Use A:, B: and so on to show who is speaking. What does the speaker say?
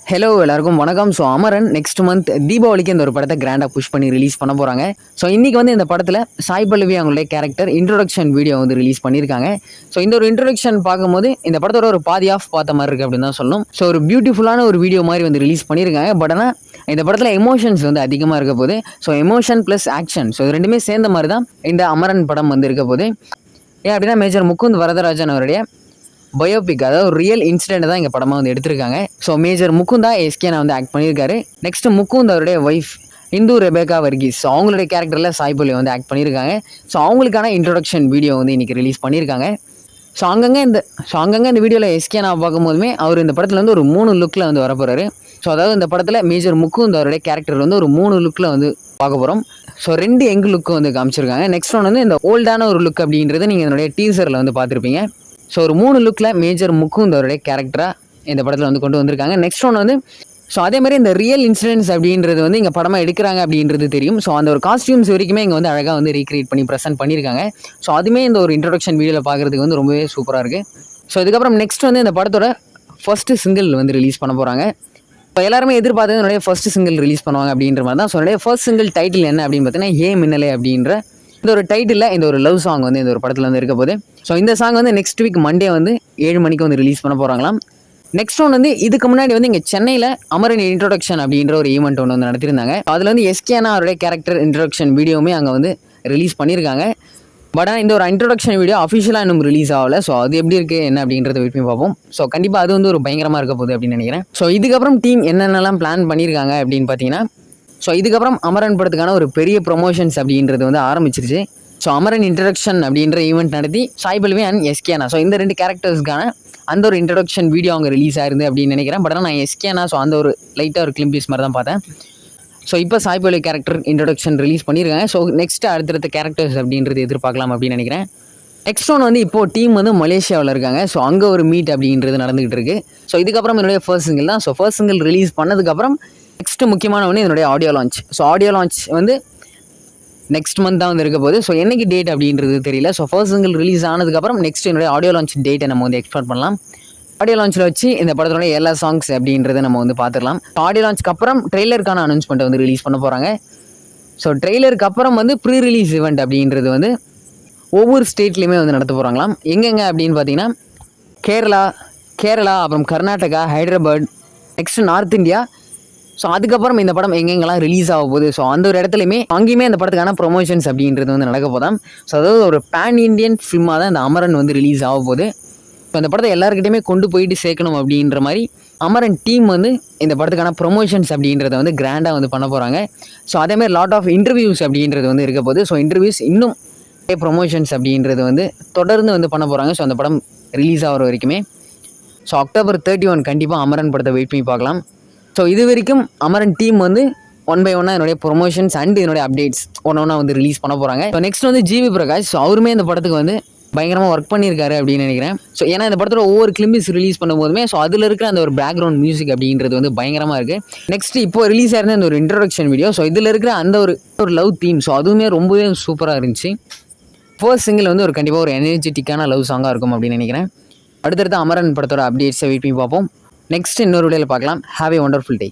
A: Hello எல்லாருக்கும் வணக்கம். So Amaran next month தீபாவளிக்கு இந்த ஒரு படத்தை கிராண்டாக புஷ் பண்ணி ரிலீஸ் பண்ண போகிறாங்க. ஸோ இன்றைக்கி வந்து இந்த படத்தில் சாய் பல்லவி அவங்களுடைய கேரக்டர் இன்ட்ரொடக்ஷன் வீடியோ வந்து ரிலீஸ் பண்ணியிருக்காங்க. ஸோ இந்த ஒரு இன்ட்ரொடக்ஷன் பார்க்கும்போது இந்த படத்தோட ஒரு பாதி ஆஃப் பார்த்த மாதிரி இருக்குது அப்படின்னு தான் சொல்லணும். ஸோ ஒரு பியூட்டிஃபுல்லான ஒரு வீடியோ மாதிரி வந்து ரிலீஸ் பண்ணியிருக்காங்க. பட் ஆனால் இந்த படத்தில் எமோஷன்ஸ் வந்து அதிகமாக இருக்க போது. So emotion plus action so இது ரெண்டுமே சேர்ந்த மாதிரி தான் இந்த அமரன் படம் வந்து இருக்க போது. ஏன் அப்படின்னா மேஜர் முகுந்த் வரதராஜன் அவருடைய பயோபிக், அதாவது ஒரு ரியல் இன்சிடென்ட் தான் இங்கே படமாக வந்து எடுத்திருக்காங்க. ஸோ மேஜர் முகுந்தா எஸ்கேனா வந்து ஆக்ட் பண்ணியிருக்காரு. நெக்ஸ்ட் முகுந்த் அவருடைய wife Indhu Rebecca Varghese, so அவங்களுடைய கேரக்டரில் சாய் பல்லவி வந்து ஆக்ட் பண்ணியிருக்காங்க. ஸோ அவங்களுக்கான இன்ட்ரொடக்ஷன் வீடியோ வந்து இன்றைக்கி ரிலீஸ் பண்ணியிருக்காங்க. ஸோ அங்கங்கே இந்த வீடியோவில் எஸ்கேனா பார்க்கும்போதுமே அவர் இந்த படத்தில் வந்து ஒரு 3 லுக்கில் வந்து வரப்போகிறாரு. ஸோ அதாவது இந்த படத்தில் மேஜர் முகுந்த் அவருடைய கேரக்டர் வந்து ஒரு 3 லுக்கில் வந்து பார்க்க போகிறோம். ஸோ 2 யங் லுக்கு வந்து காமிச்சிருக்காங்க. நெக்ஸ்ட் ஒன் வந்து இந்த ஓல்டான ஒரு லுக் அப்படின்றது நீங்கள் என்னுடைய டீசரில் வந்து பார்த்துருப்பீங்க. ஸோ ஒரு 3 லுக்கில் மேஜர் முகுந்த் அவருடைய கேரக்டராக இந்த படத்தில் வந்து கொண்டு வந்திருக்காங்க. நெக்ஸ்ட் ஒன்று வந்து ஸோ அதே மாதிரி இந்த ரியல் இன்சிடென்ட்ஸ் அப்படின்றது வந்து இங்கே படமாக எடுக்கிறாங்க அப்படின்றது தெரியும். ஸோ அந்த ஒரு காஸ்டியூம்ஸ் வரைக்குமே இங்கே வந்து அழகாக வந்து ரீக்ரியேட் பண்ணி ப்ரெசென்ட் பண்ணியிருக்காங்க. ஸோ அதுவுமே இந்த ஒரு இன்ட்ரொடக்ஷன் வீடியோவில் பார்க்குறதுக்கு வந்து ரொம்பவே சூப்பராக இருக்குது. ஸோ இதுக்கப்புறம் நெக்ஸ்ட் வந்து இந்த படத்தோட ஃபஸ்ட்டு சிங்கிள் வந்து ரிலீஸ் பண்ண போகிறாங்க. இப்போ எல்லாருமே எதிர்பார்த்தது என்னுடைய ஃபர்ஸ்ட் சிங்கிள் ரிலீஸ் பண்ணுவாங்க அப்படின்ற மாதிரி தான். ஸோ என்னுடைய ஃபர்ஸ்ட் சிங்கிள் டைட்டில் என்ன அப்படின்னு பார்த்தீங்கன்னா ஏ மின்னலே அப்படின்ற இந்த ஒரு டைட்டில் இந்த ஒரு லவ் சாங் வந்து இந்த ஒரு படத்தில் வந்து இருக்க போது. ஸோ இந்த சாங் வந்து நெக்ஸ்ட் வீக் மண்டே வந்து 7 மணிக்கு வந்து ரிலீஸ் பண்ண போகிறாங்களாம். நெக்ஸ்ட் ஒன்று வந்து இதுக்கு முன்னாடி வந்து இங்கே சென்னையில் அமரன் இன்ட்ரொடக்ஷன் அப்படின்ற ஒரு ஈவெண்ட் ஒன்று வந்து நடத்திருந்தாங்க. அதில் வந்து எஸ்கேனா அவருடைய கேரக்டர் இன்ட்ரொடக்ஷன் வீடியோவுமே அங்கே வந்து ரிலீஸ் பண்ணியிருக்காங்க. பட் ஆனால் இந்த ஒரு இன்ட்ரொடக்ஷன் வீடியோ அஃபிஷியலாக இன்னும் ரிலீஸ் ஆகலை. ஸோ அது எப்படி இருக்குது என்ன அப்படின்றத வெயிட் பண்ணி பார்ப்போம். ஸோ கண்டிப்பாக அது வந்து ஒரு பயங்கரமாக இருக்க போகுது அப்படின்னு நினைக்கிறேன். ஸோ இதுக்கப்புறம் டீம் என்னென்னலாம் பிளான் பண்ணியிருக்காங்க அப்படின்னு பார்த்தீங்கன்னா, ஸோ இதுக்கப்புறம் அமரன் படத்துக்கான ஒரு பெரிய ப்ரொமோஷன்ஸ் அப்படின்றது வந்து ஆரம்பிச்சிருச்சு. ஸோ அமரன் இன்ட்ரடக்ஷன் அப்படின்ற ஈவெண்ட் நடத்தி சாய் பல்லவி அண்ட் எஸ்கேனா, ஸோ இந்த 2 கேரக்டர்ஸ்க்கான அந்த ஒரு இன்ட்ரடக்ஷன் வீடியோ அவங்க ரிலீஸ் ஆயிருந்து அப்படின்னு நினைக்கிறேன். பட் ஆனால் நான் எஸ்கேனா ஸோ அந்த ஒரு லைட்டாக ஒரு கிளிம்பிஸ் மாதிரி தான் பார்த்தேன். ஸோ இப்போ Sai Pallavi character introduction release பண்ணியிருக்காங்க. ஸோ நெக்ஸ்ட் அடுத்தடுத்த கேரக்டர்ஸ் அப்படின்றது எதிர்பார்க்கலாம் அப்படின்னு நினைக்கிறேன். நெக்ஸ்ட் ஒன் வந்து இப்போது டீம் வந்து மலேசியாவில் இருக்காங்க. ஸோ அங்கே ஒரு மீட் அப்படின்றது நடந்துகிட்டு இருக்கு. ஸோ இதுக்கப்புறம் என்னுடைய ஃபர்ஸ்ட் சிங்கிள் தான். ஸோ ஃபர்ஸ்ட் சிங்கிள் ரிலீஸ் பண்ணதுக்கப்புறம் நெக்ஸ்ட் முக்கியமான ஒன்று என்னுடைய audio launch. So audio launch வந்து நெக்ஸ்ட் மந்த் தான் வந்து இருக்க போது. ஸோ என்னைக்கு டேட் அப்படின்றது தெரியல. ஸோ ஃபர்ஸ்ட் சிங்கிள் ரிலீஸ் ஆனதுக்கப்புறம் நெக்ஸ்ட் என்னுடைய ஆடியோ லான்ச் டேட்டை நம்ம வந்து எக்ஸ்பெக்ட் பண்ணலாம். ஆடியோ லான்ச்சில் வச்சு இந்த படத்தோட எல்லா சாங்ஸ் அப்படின்றத நம்ம வந்து பார்த்துக்கலாம். ஆடியோ லான்ச்சுக்கு அப்புறம் ட்ரெய்லருக்கான அனௌன்ஸ்மெண்ட்டை வந்து ரிலீஸ் பண்ண போகிறாங்க. ஸோ ட்ரெய்லருக்கு அப்புறம் வந்து ப்ரீ ரிலீஸ் ஈவெண்ட் அப்படின்றது வந்து ஒவ்வொரு ஸ்டேட்லேயுமே வந்து நடத்த போகிறாங்களாம். எங்கெங்கே அப்படின்னு பார்த்தீங்கன்னா கேரளா, அப்புறம் Karnataka, Hyderabad, next north India. So அதுக்கப்புறம் இந்த படம் எங்கெங்கெல்லாம் ரிலீஸ் ஆக போகுது, ஸோ அந்த ஒரு இடத்துலையுமே அங்கேயுமே இந்த படத்துக்கான ப்ரொமோஷன்ஸ் அப்படின்றது வந்து நடக்க போதாம். ஸோ அதாவது ஒரு பேன் இண்டியன் ஃபில்மாக தான் இந்த அமரன் வந்து ரிலீஸ் ஆக போகுது. ஸோ இந்த படத்தை எல்லாருக்கிட்டையுமே கொண்டு போயிட்டு சேர்க்கணும் அப்படின்ற மாதிரி அமரன் டீம் வந்து இந்த படத்துக்கான ப்ரொமோஷன்ஸ் அப்படின்றத வந்து கிராண்டாக வந்து பண்ண போகிறாங்க. ஸோ அதேமாதிரி லாட் ஆஃப் இன்டர்வியூஸ் அப்படின்றது வந்து இருக்க போகுது. ஸோ இன்டர்வியூஸ் இன்னும் ப்ரொமோஷன்ஸ் அப்படின்றது வந்து தொடர்ந்து வந்து பண்ண போகிறாங்க. ஸோ அந்த படம் ரிலீஸ் ஆகிற வரைக்குமே. ஸோ October 31 கண்டிப்பாக அமரன் படத்தை வெயிட் பண்ணி பார்க்கலாம். ஸோ இது வரைக்கும் அமரன் டீம் வந்து 1 by 1 என்னுடைய ப்ரொமோஷன்ஸ் அண்ட் என்னுடைய அப்டேட்ஸ் ஒன்றா வந்து ரிலீஸ் பண்ண போகிறாங்க. ஸோ நெக்ஸ்ட் வந்து ஜிவி பிரகாஷ், ஸோ அவருமே இந்த படத்துக்கு வந்து பயங்கரமாக ஒர்க் பண்ணியிருக்காரு அப்படின்னு நினைக்கிறேன். ஸோ ஏன்னா இந்த படத்தோட ஒவ்வொரு கிளிம்பிஸ் ரிலீஸ் பண்ணும்போதுமே ஸோ அதில் இருக்கிற அந்த ஒரு பேக்ரவுண்ட் மியூசிக் அப்படின்றது வந்து பயங்கரமாக இருக்குது. நெக்ஸ்ட் இப்போ ரிலீஸ் ஆயிருந்த அந்த ஒரு இன்ட்ரடக்ஷன் வீடியோ, ஸோ இதில் இருக்கிற அந்த ஒரு லவ் தீம், ஸோ அதுவுமே ரொம்பவே சூப்பராக இருந்துச்சு. ஃபர்ஸ்ட் சிங்கிள் வந்து ஒரு கண்டிப்பாக ஒரு எனர்ஜெட்டிக்கான லவ் சாங்காக இருக்கும் அப்படின்னு நினைக்கிறேன். அடுத்தடுத்து அமரன் படத்தோட அப்டேட்ஸை வெயிட் பண்ணி பார்ப்போம். நெக்ஸ்ட் இன்னொரு வீடியோவில் பார்க்கலாம். Have A wonderful day.